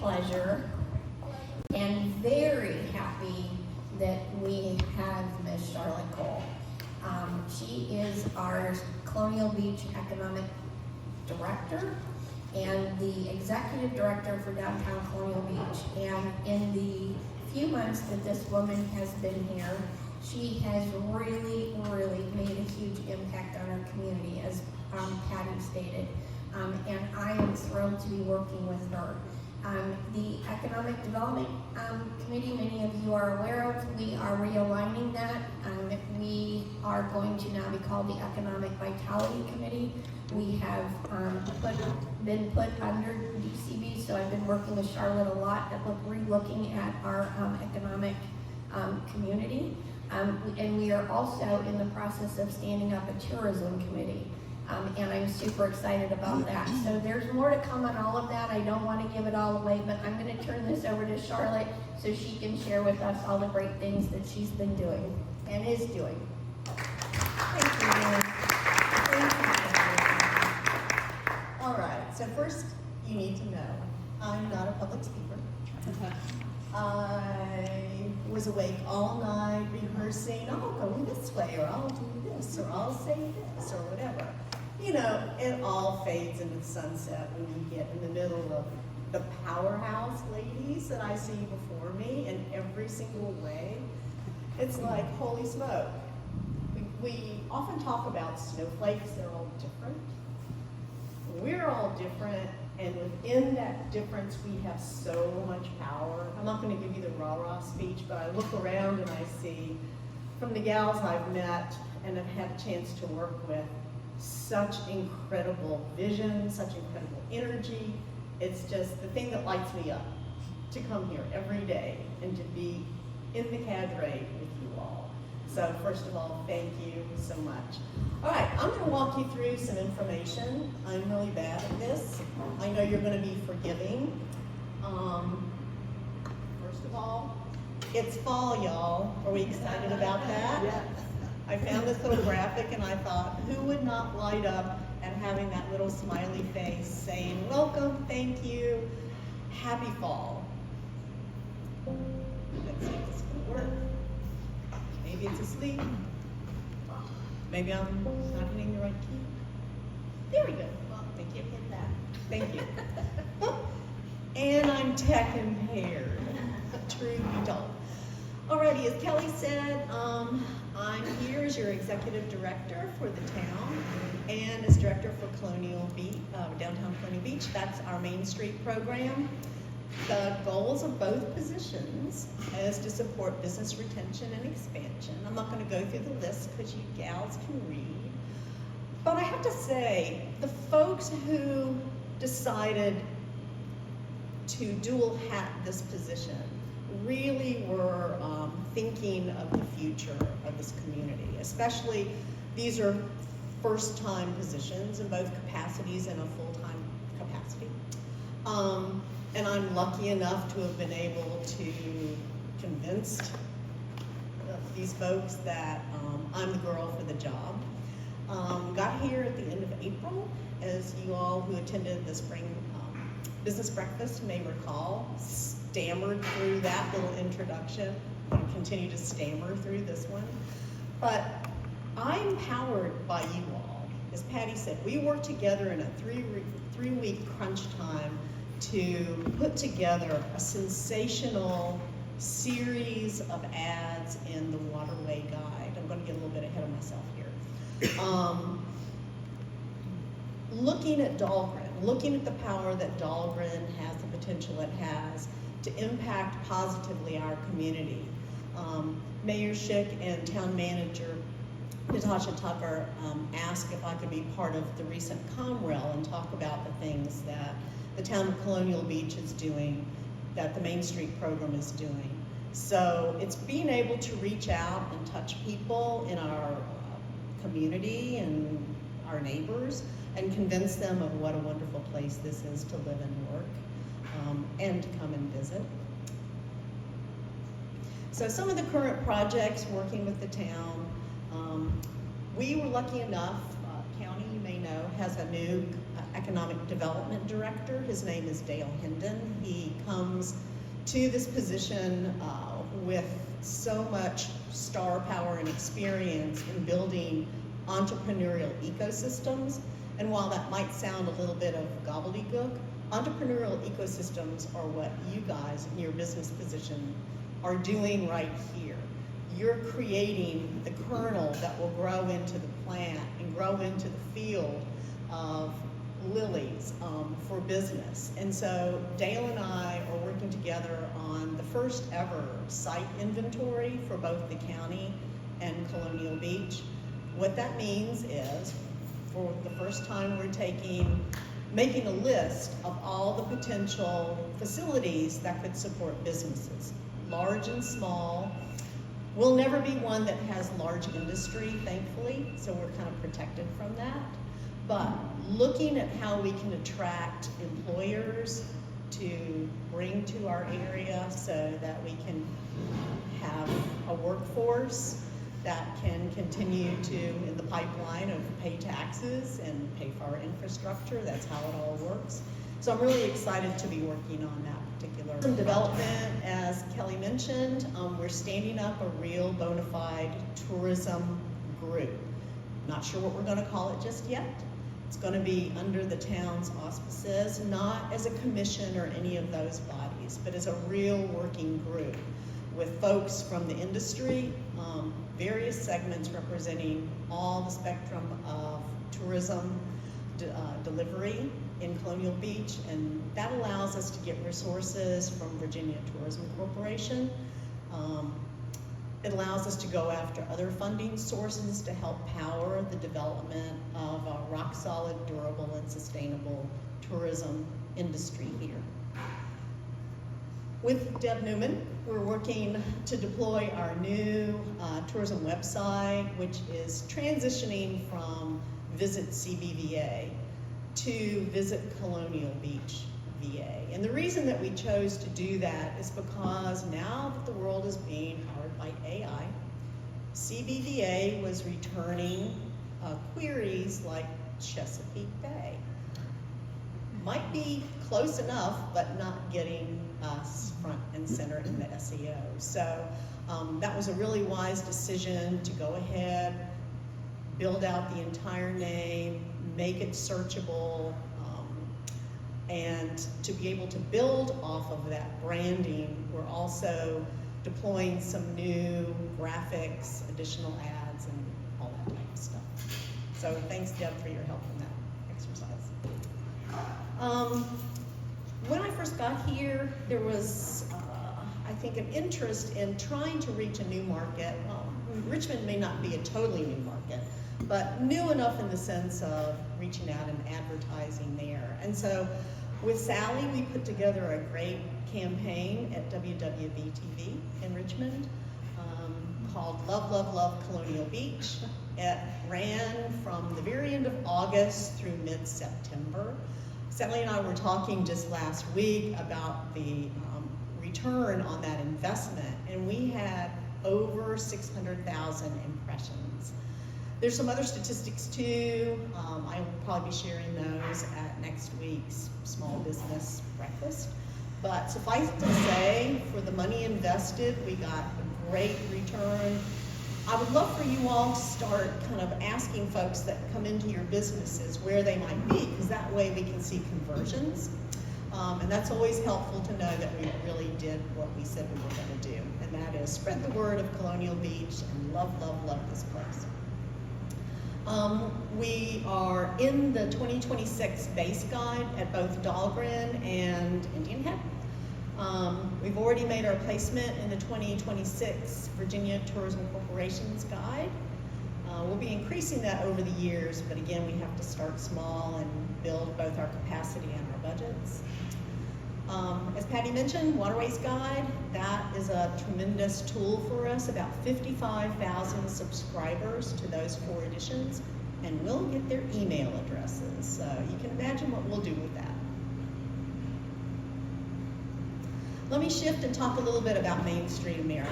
pleasure and very happy that we have Ms. Charlotte Cole. She is our Colonial Beach Economic Director and the Executive Director for Downtown Colonial Beach. And in the few months that this woman has been here, she has really made a huge impact on our community, as Patty stated. And I am thrilled to be working with her. The Economic Development Committee, many of you are aware of, we are realigning that. We are going to now be called the Economic Vitality Committee. We have been put under DCB, so I've been working with Charlotte a lot at re-looking at our economic community. And we are also in the process of standing up a tourism committee. And I'm super excited about that. So there's more to come on all of that. I don't want to give it all away, but I'm going to turn this over to Charlotte so she can share with us all the great things that she's been doing and is doing. Thank you. Thank you. All right, so first you need to know, I'm not a public speaker. I was awake all night rehearsing, I'll go this way, or I'll do this, or I'll say this, or whatever. You know, it all fades into the sunset when you get in the middle of the powerhouse ladies that I see before me in every single way. It's like, holy smoke. We often talk about snowflakes, they're all different. We're all different, and within that difference, we have so much power. I'm not gonna give you the rah-rah speech, but I look around and I see, from the gals I've met and have had a chance to work with, such incredible vision, such incredible energy. It's just the thing that lights me up to come here every day and to be in the cadre with you all. So first of all, thank you so much. All right, I'm going to walk you through some information. I'm really bad at this. I know you're going to be forgiving. First of all, it's fall, y'all. Are we excited about that? Yeah. I found this little graphic and I thought, who would not light up at having that little smiley face saying, welcome, thank you, happy fall. Let's see if this is going to work. Maybe it's asleep. Maybe I'm not hitting the right key. There we go. Well, thank you. Hit that. Thank you. And I'm tech impaired. True, you don't. Alrighty, as Kelly said, I'm here as your executive director for the town and as director for Colonial Beach, Downtown Colonial Beach. That's our Main Street program. The goals of both positions is to support business retention and expansion. I'm not going to go through the list because you gals can read. But I have to say, the folks who decided to dual hat this position really were thinking of the future of this community. Especially, these are first-time positions in both capacities and a full-time capacity. And I'm lucky enough to have been able to convince these folks that I'm the girl for the job. Got here at the end of April, as you all who attended the spring business breakfast may recall, stammered through that little introduction and continue to stammer through this one. But I'm powered by you all. As Patty said, we worked together in a three-week crunch time to put together a sensational series of ads in the Waterway Guide. I'm going to get a little bit ahead of myself here. Looking at Dahlgren, looking at the power that Dahlgren has, the potential it has to impact positively our community. Mayor Schick and Town Manager Natasha Tucker asked if I could be part of the recent Comrel and talk about the things that the town of Colonial Beach is doing, that the Main Street program is doing. So it's being able to reach out and touch people in our community and our neighbors and convince them of what a wonderful place this is to live and work and to come and visit. So some of the current projects working with the town, we were lucky enough, county, you may know, has a new economic development director. His name is Dale Hendon. He comes comes to this position with so much star power and experience in building entrepreneurial ecosystems. And while that might sound a little bit of gobbledygook, entrepreneurial ecosystems are what you guys in your business position are doing right here. You're creating the kernel that will grow into the plant and grow into the field of lilies for business. And so Dale and I are working together on the first ever site inventory for both the county and Colonial Beach. What that means is, for the first time, we're making a list of all the potential facilities that could support businesses, large and small. We'll never be one that has large industry, thankfully, so we're kind of protected from that. But looking at how we can attract employers to bring to our area so that we can have a workforce that can continue to, in the pipeline of pay taxes and pay for our infrastructure. That's how it all works. So I'm really excited to be working on that particular development. As Kelly mentioned, we're standing up a real bona fide tourism group. Not sure what we're going to call it just yet. It's going to be under the town's auspices, not as a commission or any of those bodies, but as a real working group with folks from the industry, various segments representing all the spectrum of tourism delivery in Colonial Beach, and that allows us to get resources from Virginia Tourism Corporation. It allows us to go after other funding sources to help power the development of a rock-solid, durable, and sustainable tourism industry here. With Deb Newman, we're working to deploy our new tourism website, which is transitioning from Visit CBVA to Visit Colonial Beach VA. And the reason that we chose to do that is because now that the world is being powered by AI, CBVA was returning queries like Chesapeake Bay. Might be close enough, but not getting us front and center in the SEO. So that was a really wise decision to go ahead, build out the entire name, make it searchable, and to be able to build off of that branding, we're also deploying some new graphics, additional ads, and all that type of stuff. So thanks, Deb, for your help in that exercise. When I first got here, there was, I think, an interest in trying to reach a new market. Richmond may not be a totally new market, but new enough in the sense of reaching out and advertising there. And so with Sally, we put together a great campaign at WWB-TV in Richmond called Love, Love, Love Colonial Beach. It ran from the very end of August through mid-September. Sally and I were talking just last week about the return on that investment, and we had over 600,000 impressions. There's some other statistics too. I will probably be sharing those at next week's small business breakfast. But suffice it to say, for the money invested, we got a great return. I would love for you all to start kind of asking folks that come into your businesses where they might be, because that way we can see conversions. And that's always helpful to know that we really did what we said we were going to do, and that is spread the word of Colonial Beach and love, love, love this place. We are in the 2026 base guide at both Dahlgren and Indian Head. We've already made our placement in the 2026 Virginia Tourism Corporation's guide. We'll be increasing that over the years, but again, we have to start small and build both our capacity and our budgets. As Patty mentioned, Waterways Guide, that is a tremendous tool for us, about 55,000 subscribers to those 4 editions, and we'll get their email addresses. So you can imagine what we'll do with that. Let me shift and talk a little bit about Main Street America.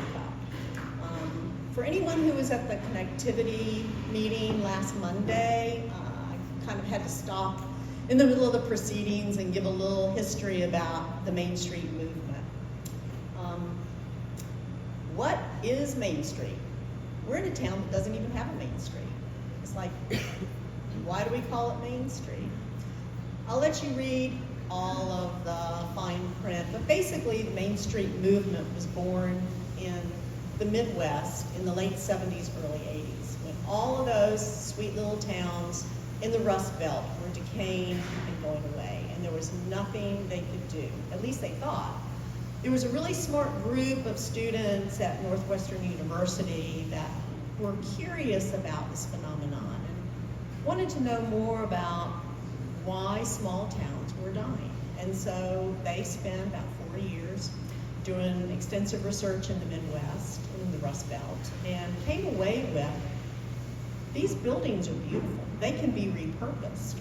For anyone who was at the connectivity meeting last Monday, I kind of had to stop in the middle of the proceedings and give a little history about the Main Street movement. What is Main Street? We're in a town that doesn't even have a Main Street. It's like, why do we call it Main Street? I'll let you read all of the fine print, but basically the Main Street movement was born in the Midwest in the late 70s, early 80s, when all of those sweet little towns in the Rust Belt were decaying and going away, and there was nothing they could do, at least they thought. There was a really smart group of students at Northwestern University that were curious about this phenomenon and wanted to know more about why small towns were dying. And so they spent about 4 years doing extensive research in the Midwest, in the Rust Belt, and came away with, these buildings are beautiful. They can be repurposed.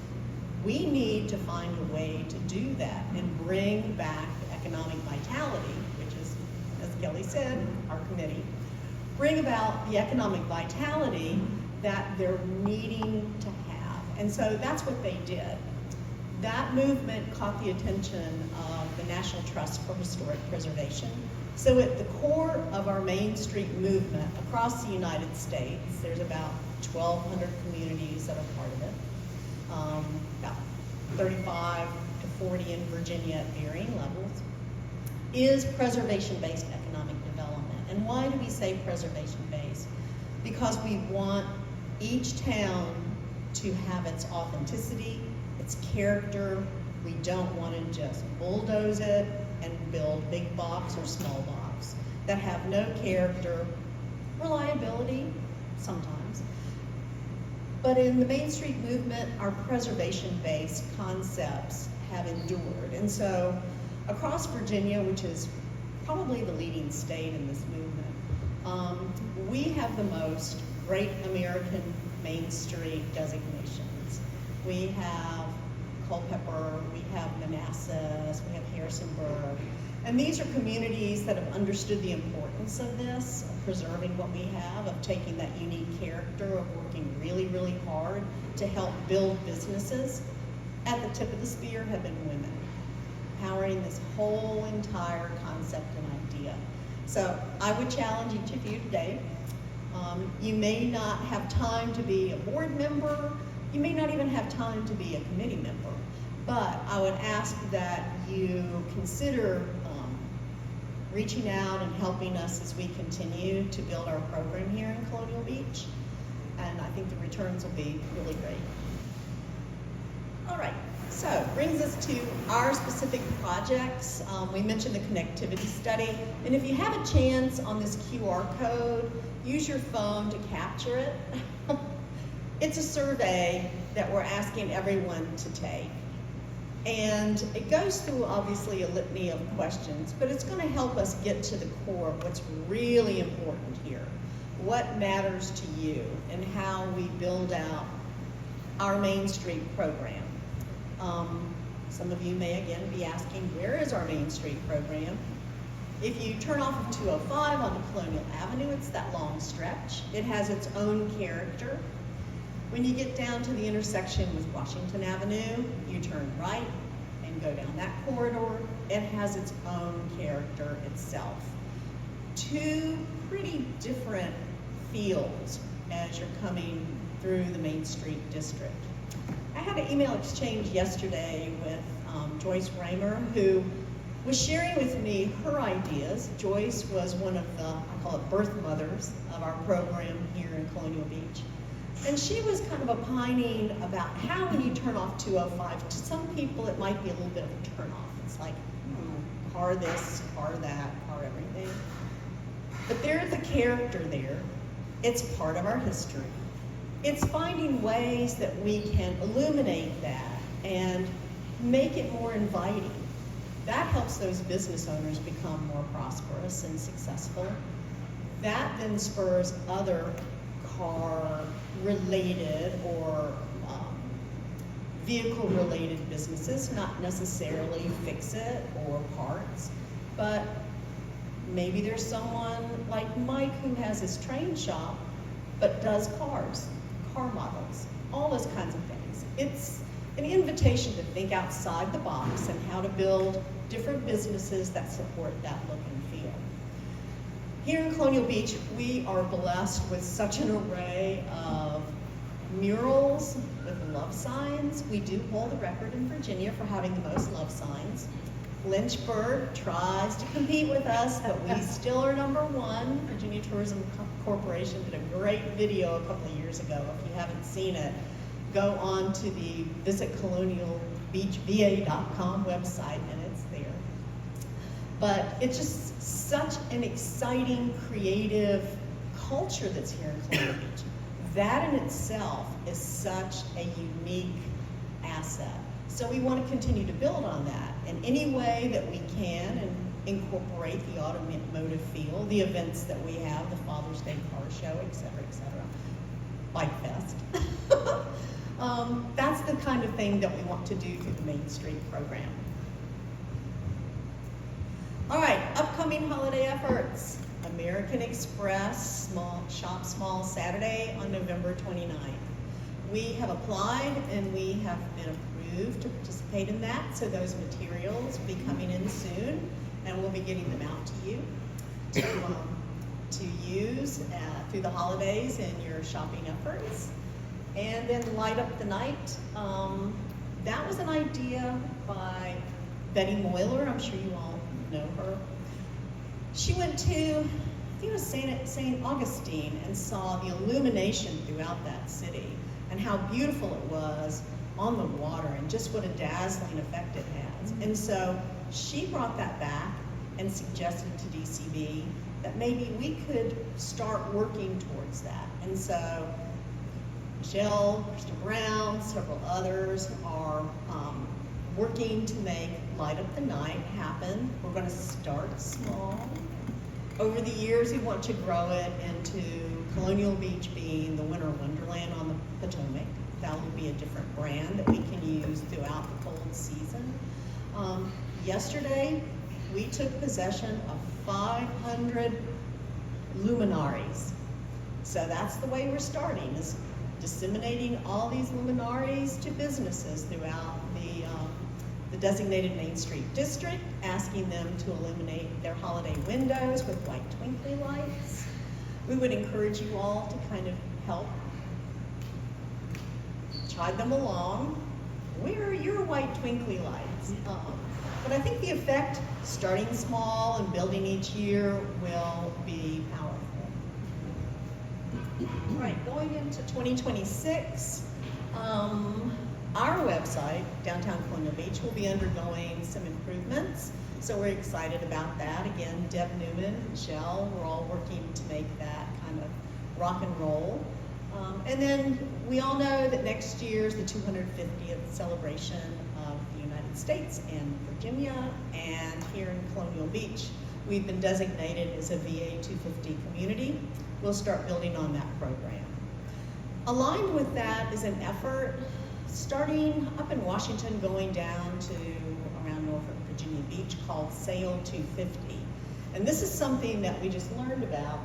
We need to find a way to do that and bring back economic vitality, which is, as Kelly said, our committee, bring about the economic vitality that they're needing to have. And so that's what they did. That movement caught the attention of the National Trust for Historic Preservation. So at the core of our Main Street movement across the United States, there's about 1,200 communities that are part of it, about 35 to 40 in Virginia at varying levels, is preservation-based economic development. And why do we say preservation-based? Because we want each town to have its authenticity, its character. We don't want to just bulldoze it and build big box or small box that have no character, reliability sometimes. But in the Main Street movement, our preservation-based concepts have endured. And so across Virginia, which is probably the leading state in this movement, we have the most Great American Main Street designations. We have Culpeper, we have Manassas, we have Harrisonburg, and these are communities that have understood the importance of this, of preserving what we have, of taking that unique character, of working really, really hard to help build businesses. At the tip of the spear have been women, powering this whole entire concept and idea. So I would challenge each of you today. You may not have time to be a board member, you may not even have time to be a committee member, but I would ask that you consider reaching out and helping us as we continue to build our program here in Colonial Beach, and I think the returns will be really great. All right, so brings us to our specific projects. We mentioned the connectivity study, and if you have a chance on this QR code, use your phone to capture it. It's a survey that we're asking everyone to take. And it goes through obviously a litany of questions, but it's going to help us get to the core of what's really important here. What matters to you and how we build out our Main Street program. Some of you may again be asking, where is our Main Street program? If you turn off of 205 onto Colonial Avenue, it's that long stretch. It has its own character. When you get down to the intersection with Washington Avenue, you turn right and go down that corridor. It has its own character itself. Two pretty different feels as you're coming through the Main Street district. I had an email exchange yesterday with Joyce Raymer, who was sharing with me her ideas. Joyce was one of the, I call it birth mothers of our program here in Colonial Beach. And she was kind of opining about how when you turn off 205, to some people it might be a little bit of a turn off. It's like, car this, car that, car everything. But there's a character there. It's part of our history. It's finding ways that we can illuminate that and make it more inviting. That helps those business owners become more prosperous and successful. That then spurs other car-related or vehicle-related businesses, not necessarily fix-it or parts, but maybe there's someone like Mike who has his train shop but does cars, car models, all those kinds of things. an invitation to think outside the box and how to build different businesses that support that look and feel. Here in Colonial Beach, we are blessed with such an array of murals with love signs. We do hold the record in Virginia for having the most love signs. Lynchburg tries to compete with us, but we still are #1. Virginia Tourism Corporation did a great video a couple of years ago. If you haven't seen it, go on to the Visit ColonialBeachVA.com website and it's there. But it's just such an exciting, creative culture that's here in Colonial Beach. That in itself is such a unique asset. So we want to continue to build on that in any way that we can and incorporate the automotive feel, the events that we have, the Father's Day car show, et cetera, Bike Fest. That's the kind of thing that we want to do through the Main Street program. All right, upcoming holiday efforts. American Express Shop Small Saturday on November 29th. We have applied and we have been approved to participate in that, so those materials will be coming in soon and we'll be getting them out to you to use through the holidays in your shopping efforts. And then Light Up the Night. That was an idea by Betty Moyler. I'm sure you all know her. She went to, I think it was St. Augustine, and saw the illumination throughout that city and how beautiful it was on the water and just what a dazzling effect it has. And so she brought that back and suggested to DCB that maybe we could start working towards that. And so Michelle, Krista Brown, several others are working to make Light Up the Night happen. We're going to start small. Over the years, we want to grow it into Colonial Beach being the winter wonderland on the Potomac. That will be a different brand that we can use throughout the cold season. Yesterday, we took possession of 500 luminaries. So that's the way we're starting, is disseminating all these luminaries to businesses throughout the designated Main Street district, asking them to illuminate their holiday windows with white twinkly lights. We would encourage you all to kind of help chide them along. Where are your white twinkly lights? But I think the effect, starting small and building each year, will be powerful. All right, going into 2026, our website, Downtown Colonial Beach, will be undergoing some improvements. So we're excited about that. Again, Deb Newman, Michelle, we're all working to make that kind of rock and roll. And then we all know that next year is the 250th celebration of the United States and Virginia, and here in Colonial Beach, we've been designated as a VA 250 community. We'll start building on that program. Aligned with that is an effort starting up in Washington, going down to around Norfolk, Virginia Beach, called Sail 250. And this is something that we just learned about,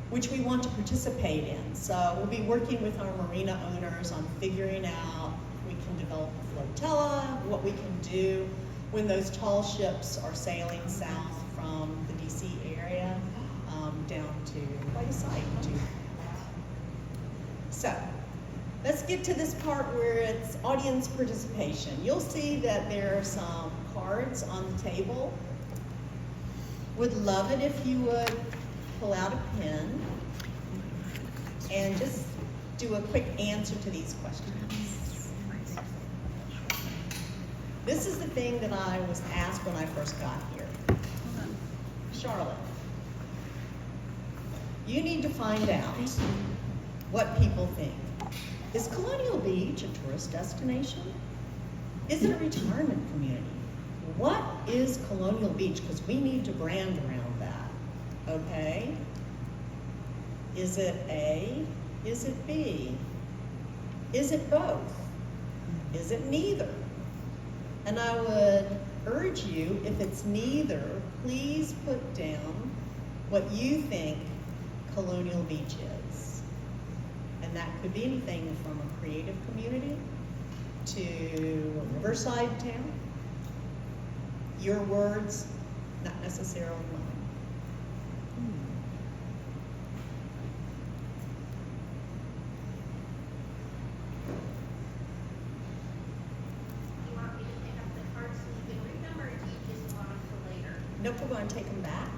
which we want to participate in. So we'll be working with our marina owners on figuring out if we can develop a flotilla, what we can do when those tall ships are sailing south from the DC area down to quite a site. So let's get to this part where it's audience participation. You'll see that there are some cards on the table. Would love it if you would pull out a pen and just do a quick answer to these questions. This is the thing that I was asked when I first got here. Charlotte, you need to find out what people think. Is Colonial Beach a tourist destination? Is it a retirement community? What is Colonial Beach? Because we need to brand around that, okay? Is it A? Is it B? Is it both? Is it neither? And I would urge you, if it's neither, please put down what you think Colonial Beach is. And that could be anything from a creative community to Riverside Town. Your words, not necessarily mine. You want me to pick up the cards so you can read them, or do you just want them for later? Nope, we're going to take them back,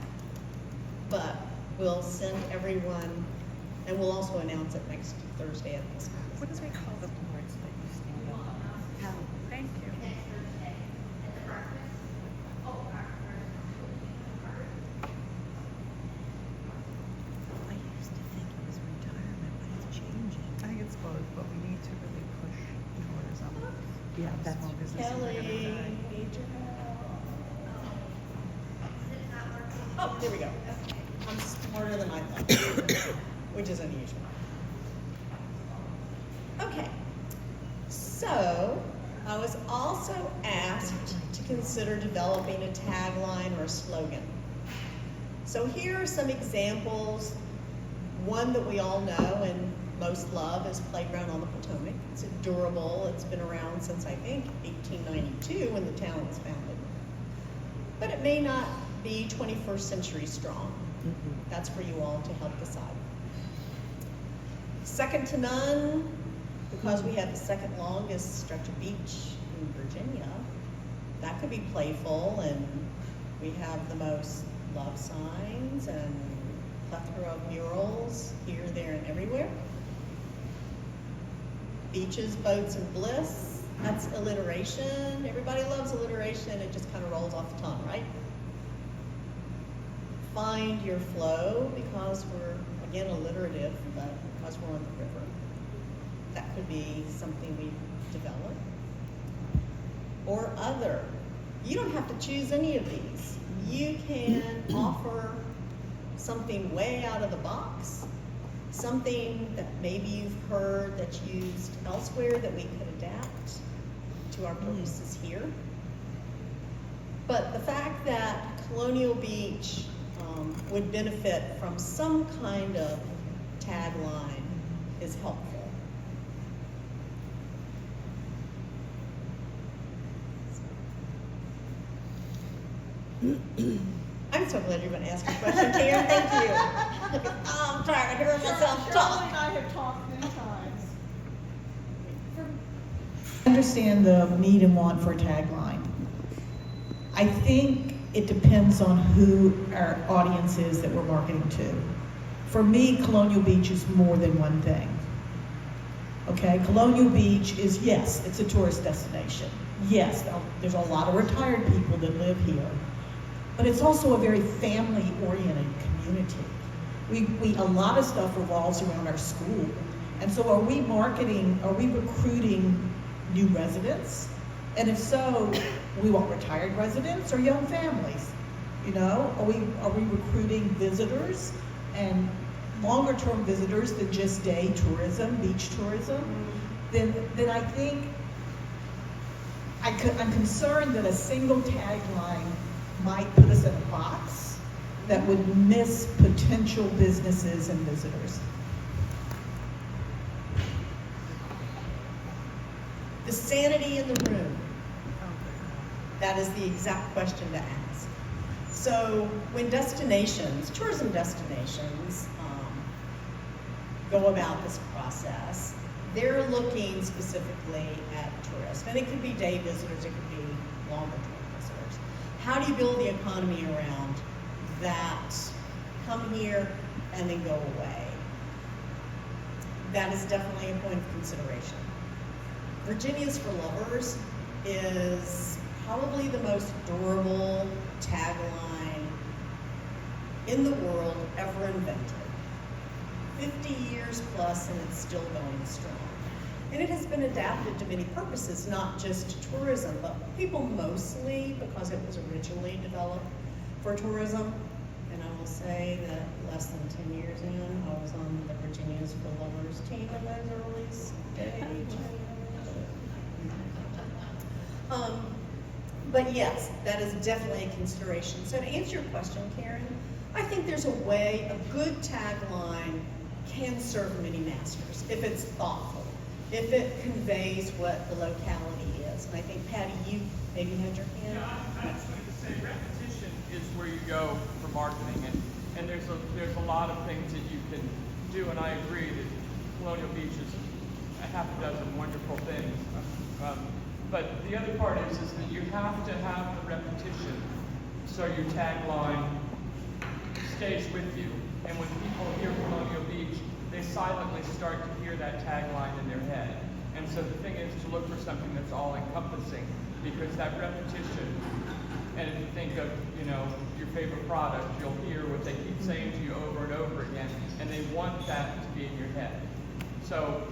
but we'll send everyone, and we'll also announce it next Thursday at this time. What do they call the boards that you stand on? Oh, thank you. Next Thursday at the breakfast. Oh, card. I used to think it was retirement, but it's changing. I think it's both, but we need to really push tourism. Yeah, that's small business. Kelly, need your help. Is it not working? Oh, there we go. I'm smarter than I thought, which is unusual. Okay, so I was also asked to consider developing a tagline or a slogan. So here are some examples. One that we all know and most love is Playground on the Potomac. It's durable. It's been around since, I think, 1892 when the town was founded. But it may not be 21st century strong. That's for you all to help decide. Second to none, because we have the second longest stretch of beach in Virginia. That could be playful, and we have the most love signs and plethora of murals here, there, and everywhere. Beaches, boats, and bliss. That's alliteration. Everybody loves alliteration. It just kind of rolls off the tongue, right? Find your flow, because we're, again, alliterative, but because we're on the river. That could be something we develop. Or other. You don't have to choose any of these. You can offer something way out of the box, something that maybe you've heard that's used elsewhere that we could adapt to our purposes here. But the fact that Colonial Beach would benefit from some kind of tagline is helpful. I'm so glad you're going to ask a question, Karen. Thank you. Oh, I'm tired of hearing myself talk. Shirley and I have talked many times. I understand the need and want for a tagline. I think it depends on who our audience is that we're marketing to. For me, Colonial Beach is more than one thing. Okay, Colonial Beach is, yes, it's a tourist destination. Yes, there's a lot of retired people that live here. But it's also a very family-oriented community. A lot of stuff revolves around our school. And so are we recruiting new residents? And if so, we want retired residents or young families? You know, are we recruiting visitors and longer term visitors than just day tourism, beach tourism? Then I think I'm concerned that a single tagline might put us in a box that would miss potential businesses and visitors. The sanity in the room. That is the exact question to ask. So when tourism destinations go about this process, they're looking specifically at tourists. And it could be day visitors, it could be longer term visitors. How do you build the economy around that come here and then go away? That is definitely a point of consideration. Virginia's for Lovers is probably the most durable tagline in the world ever invented. 50 years plus, and it's still going strong. And it has been adapted to many purposes, not just tourism, but people mostly, because it was originally developed for tourism. And I will say that less than 10 years in, I was on the Virginia's for Lovers team in those early stages. But yes, that is definitely a consideration. So to answer your question, Karen, I think there's a way, a good tagline can serve many masters if it's thoughtful. if it conveys what the locality is. And I think, Patty, you maybe had your hand. Yeah, I was going to say repetition is where you go for marketing, and there's a lot of things that you can do, and I agree that Colonial Beach is a half a dozen wonderful things. But the other part is that you have to have the repetition so your tagline stays with you. And when people hear Colonial Beach, they silently start to hear that tagline in their head. And so the thing is to look for something that's all-encompassing, because that repetition, and if you think of, you know, your favorite product, you'll hear what they keep saying to you over and over again, and they want that to be in your head. So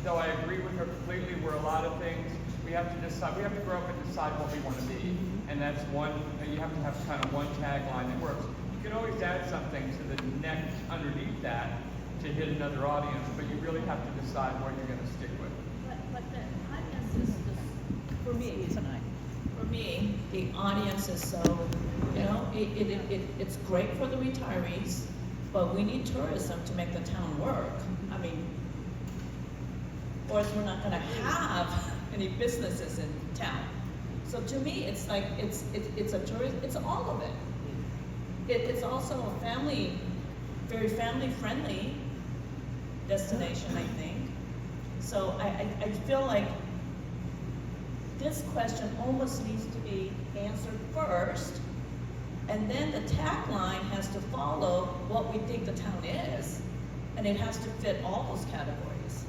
though I agree with her completely, we're a lot of things, we have to decide, we have to grow up and decide what we want to be. And that's one, you have to have kind of one tagline that works. You can always add something to the neck underneath that to hit another audience, but you really have to decide what you're going to stick with. But the audience is, for me, Tonight. for me, the audience is so, you know, it's great for the retirees, but we need tourism to make the town work. I mean, or else we're not gonna have any businesses in town. So to me, it's like, it's a tourist, it's all of it. It's also a family, very family-friendly destination, I think. So I feel like this question almost needs to be answered first, and then the tagline has to follow what we think the town is, and it has to fit all those categories.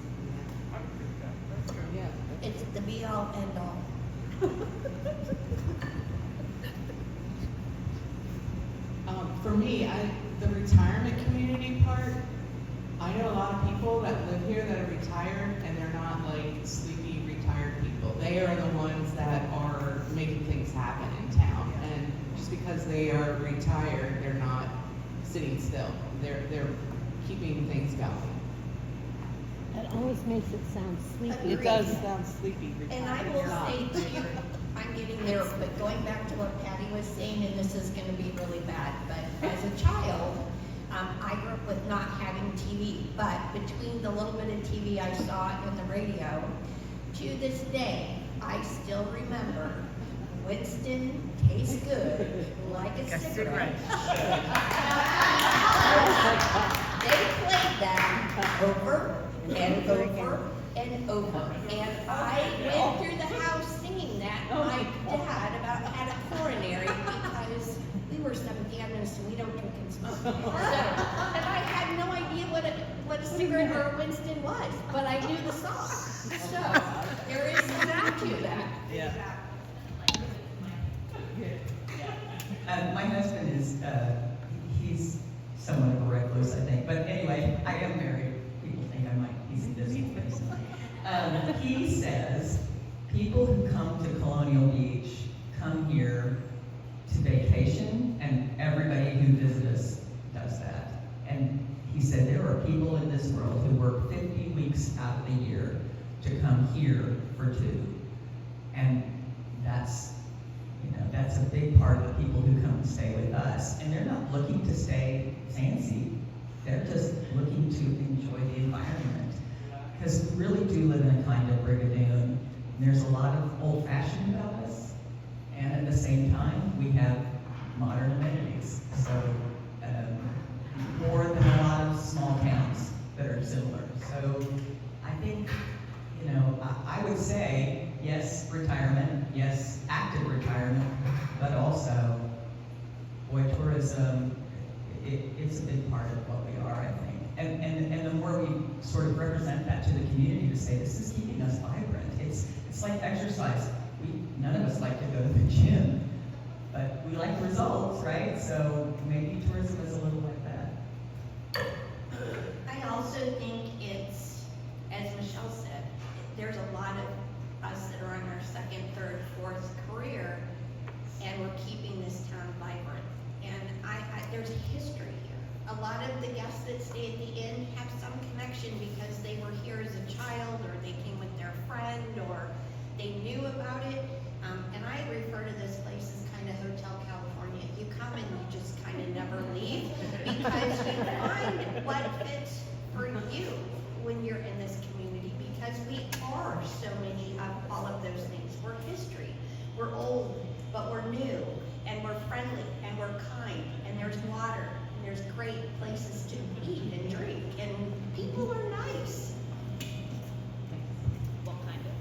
I agree with that. That's good. Yeah. It's the be-all, end-all. For me, the retirement community part, I know a lot of people that live here that are retired, and they're not like sleepy retired people. They are the ones that are making things happen in town. And just because they are retired, they're not sitting still. They're keeping things going. That always makes it sound sleepy. It does sound sleepy. And I retired. will It's not. say too, I'm getting there, but going back to what Patty was saying, and this is gonna be really bad, but as a child, I grew up with not having TV, but between the little bit of TV I saw and the radio, to this day, I still remember Winston tastes good like a cigarette. They played that over and over and over. And I went through the house singing that. My dad about had a coronary because we were Seventh Adventists and we don't drink and smoke. So, and I had no idea what a cigarette or a Winston was, but I knew the song. So there is that to that. Yeah. My husband is, he's somewhat of a recluse, I think. But anyway, I am married. People think I might, he's in this place. He says people who come to Colonial Beach come here to vacation, and everybody who visits us does that. And he said there are people in this world who work 50 weeks out of the year to come here for 2. And that's, you know, that's a big part of the people who come and stay with us. And they're not looking to stay fancy. They're just looking to enjoy the environment. Because we really do live in a kind of brigadoon. There's a lot of old-fashioned about us. And at the same time, we have modern amenities. So more than a lot of small towns that are similar. So I think, you know, I would say, yes, retirement, yes, active retirement, but also, boy, tourism, it's a big part of what we are, I think. And the more we sort of represent that to the community to say, this is keeping us vibrant. It's like exercise. None of us like to go to the gym, but we like results, right? So maybe tourism is a little like that. I also think it's, as Michelle said, there's a lot of us that are on our second, third, fourth career, and we're keeping this town vibrant. And there's history here. A lot of the guests that stay at the inn have some connection because they were here as a child, or they came with their friend, or they knew about it. And I refer to this place as kind of Hotel California. You come and you just kind of never leave because you find what fits for you when you're in this community, because we so many of all of those things. We're history. We're old, but we're new, and we're friendly, and we're kind, and there's water, and there's great places to eat and drink, and people are nice. Well, kind of.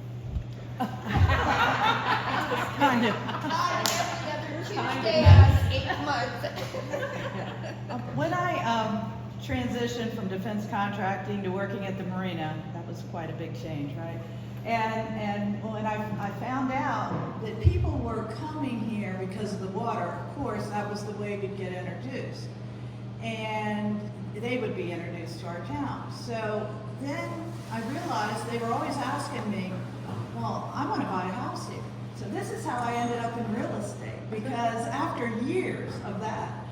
Kind of. Tuesday on 8 months. When I transitioned from defense contracting to working at the marina, that was quite a big change, right? And when I found out that people were coming here because of the water, of course, that was the way we'd get introduced. And they would be introduced to our town. So then I realized they were always asking me, well, I want to buy a house here. So this is how I ended up in real estate, because after years of that,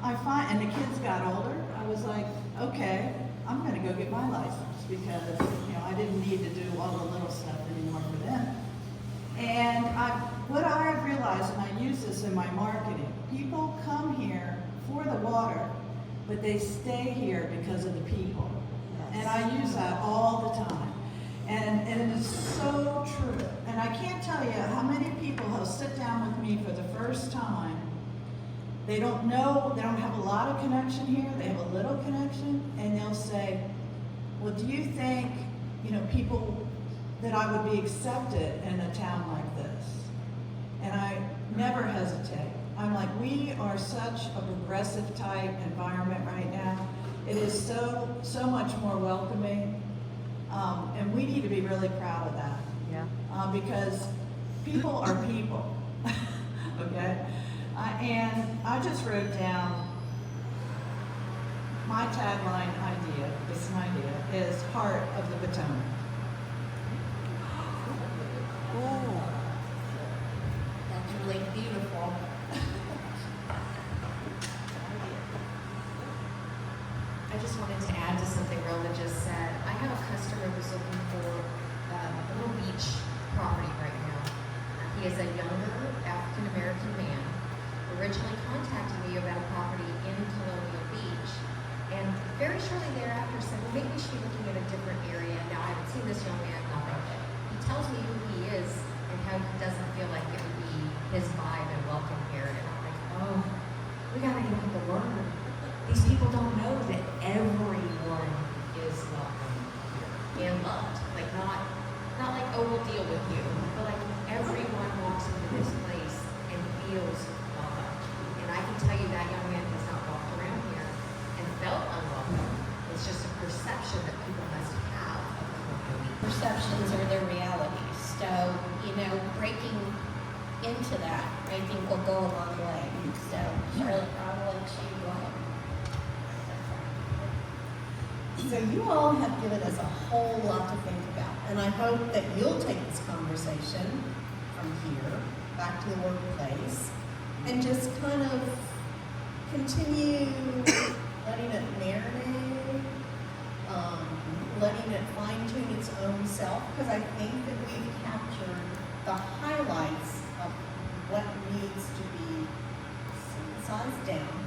and the kids got older, I was like, okay, I'm gonna go get my license, because, I didn't need to do all the little stuff anymore for them. And what I realized, and I use this in my marketing, people come here for the water, but they stay here because of the people. And I use that all the time. And it is so true. And I can't tell you how many people have sit down with me for the first time. They don't know, they don't have a lot of connection here, they have a little connection, and they'll say, well, do you think, people that I would be accepted in a town like this? And I never hesitate. I'm like, we are such a progressive type environment right now. It is so much more welcoming. And we need to be really proud of that. Yeah. Because people are people, okay? And I just wrote down my tagline idea, this is an idea, is Heart of the Potomac. That's really beautiful. I just wanted to add to something Rhoda just said. I have a customer who's looking for a little beach property right now. He is a younger African-American man, originally contacted me about a property in Colonial Beach, and very shortly thereafter said, well, maybe we should be looking at a different area. Now, I haven't seen this young man, nothing. He tells me who he is and how he doesn't feel like it would be his vibe and welcome here. And I'm like, oh, we gotta get him to learn. These people don't know that everyone is welcome here and loved. Like not like, oh, we'll deal with you, but like everyone walks into this place and feels welcome. And I can tell you that young man has not walked around here and felt unwelcome. It's just a perception that people must have of Colonial Beach. Perceptions are their realities. So, breaking into that, I think will go a long way. So, Charlotte, I'll let you go ahead. So you all have given us a whole lot to think about, and I hope that you'll take this conversation from here back to the workplace and just kind of continue letting it marinate, letting it fine-tune its own self, because I think that we've captured the highlights of what needs to be synthesized down